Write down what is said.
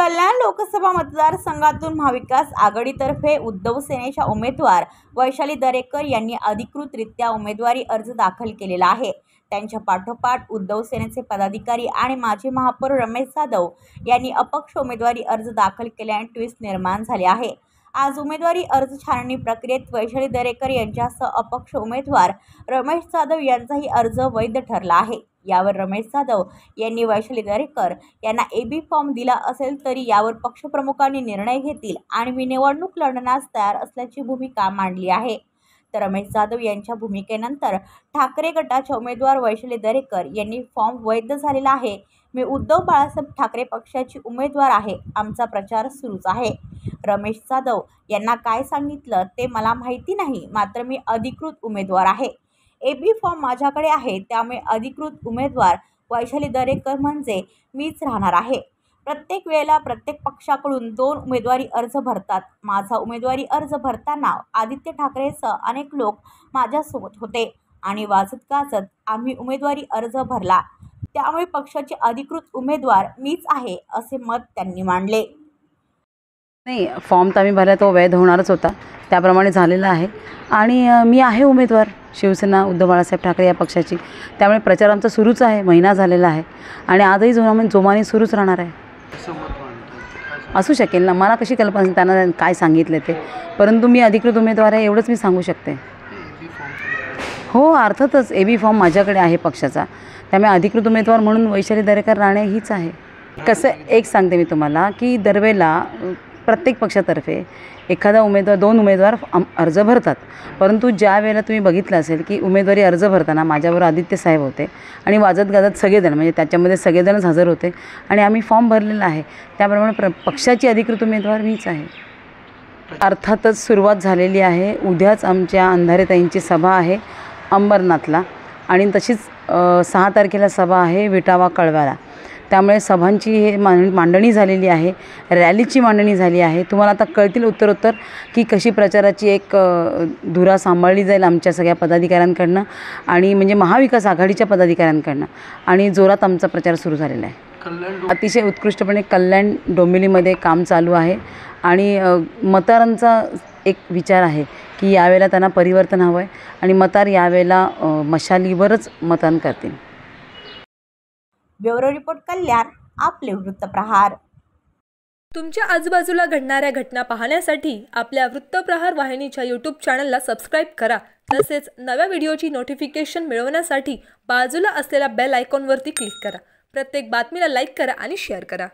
कल्याण लोकसभा मतदारसंघातून महाविकास आघाडीतर्फे उद्धव सेनेच्या उमेदवार वैशाली दरेकर यांनी अधिकृतरित्या उमेदवारी अर्ज दाखल केलेला आहे। त्यांच्या पाठोपाठ उद्धव सेनेचे पदाधिकारी आणि माजी महापौर रमेश जाधव यांनी अपक्ष उमेदवारी अर्ज दाखल केल्याने ट्विस्ट निर्माण झाले आहे। आज उमेदवारी अर्ज छाननी प्रक्रियेत वैशाली दरेकर यांच्यासह अपक्ष उमेदवार रमेश जाधव यांचाही अर्ज वैध ठरला आहे। यावर रमेश जाधव यांनी वैशाली दरेकर यांना एबी फॉर्म दिला असेल तरी यावर पक्षप्रमुखांनी निर्णय घेतील आणि मी निवडणूक लढण्यास तयार असल्याची भूमिका मांडली आहे। तर रमेश जाधव यांच्या भूमिकेनंतर ठाकरे गटाच्या उमेदवार वैशाली दरेकर यांनी फॉर्म वैध झालेला आहे। मी उद्धव बाळासाहेब ठाकरे पक्षाची उमेदवार आहे। आमचा प्रचार सुरूच आहे। रमेश जाधव यांना काय सांगितलं ते मला माहिती नाही, मात्र मी अधिकृत उमेदवार आहे। एबी फॉर्म माझ्याकडे आहे, त्यामुळे अधिकृत उमेदवार वैशाली दरेकर म्हणजे मीच राहणार आहे। प्रत्येक वेळेला प्रत्येक पक्षाकडून 2 उमेदवारी अर्ज भरतात। माझा उमेदवारी अर्ज भरताना आदित्य ठाकरेसह अनेक लोक माझ्यासोबत होते आणि वाजत गाजत आम्ही उमेदवारी अर्ज भरला, त्यामुळे पक्षाचे अधिकृत उमेदवार मीच आहे, असे मत त्यांनी मांडले। नाही, फॉर्म तर आम्ही भरला तो वैध होणारच होता, त्याप्रमाणे झालेला आहे आणि मी आहे उमेदवार शिवसेना उद्धव बाळासाहेब ठाकरे या पक्षाची। त्यामुळे प्रचार आमचा सुरूच आहे, महिना झालेला आहे आणि आजही जोमाने सुरूच राहणार आहे। असू शकेल ना, मला कशी कल्पना त्यांना काय सांगितले ते, परंतु मी अधिकृत उमेदवार आहे एवढंच मी सांगू शकते। हो, अर्थातच एबी फॉर्म माझ्याकडे आहे पक्षाचा, त्यामुळे अधिकृत उमेदवार म्हणून वैशाली दरेकर राणे हीच आहे। कसं एक सांगते मी तुम्हाला की दरवेळेला प्रत्येक पक्षातर्फे एखादा उमेदवार 2 उमेदवार अर्ज भरतात, परंतु ज्या वेळेला तुम्ही बघितलं असेल की उमेदवारी अर्ज भरताना माझ्याबरोबर आदित्य साहेब होते आणि वाजत गाजत सगळेजण म्हणजे त्याच्यामध्ये सगळेजणच हजर होते आणि आम्ही फॉर्म भरलेला आहे, त्याप्रमाणे पक्षाची अधिकृत उमेदवार मीच आहे। अर्थातच सुरुवात झालेली आहे। उद्याच आमच्या अंधारेताईंची सभा आहे अंबरनाथला आणि तशीच 6 तारखेला सभा आहे विटावा कळव्याला। त्यामुळे सभांची हे मांडणी झालेली आहे, रॅलीची मांडणी झाली आहे। तुम्हाला आता कळतील उत्तरोत्तर की कशी प्रचाराची एक धुरा सांभाळली जाईल आमच्या सगळ्या पदाधिकाऱ्यांकडनं आणि म्हणजे महाविकास आघाडीच्या पदाधिकाऱ्यांकडनं आणि जोरात आमचा प्रचार सुरू झालेला आहे। अतिशय उत्कृष्टपणे कल्याण डोंबिवलीमध्ये काम चालू आहे आणि मतदारांचा एक विचार आहे की यावेळेला त्यांना परिवर्तन हवं आहे आणि मतदार यावेळेला मशालीवरच मतदान करतील। ब्युरो रिपोर्ट कल्याण, आपले वृत्तप्रहार। तुमच्या आजूबाजूला घडणाऱ्या घटना पाहण्यासाठी आपल्या वृत्तप्रहार वाहिनीच्या YouTube चॅनलला सबस्क्राईब करा। तसेच नव्या व्हिडिओची नोटिफिकेशन मिळवण्यासाठी बाजूला असलेल्या बेल आयकॉनवरती क्लिक करा। प्रत्येक बातमीला लाईक करा आणि शेअर करा।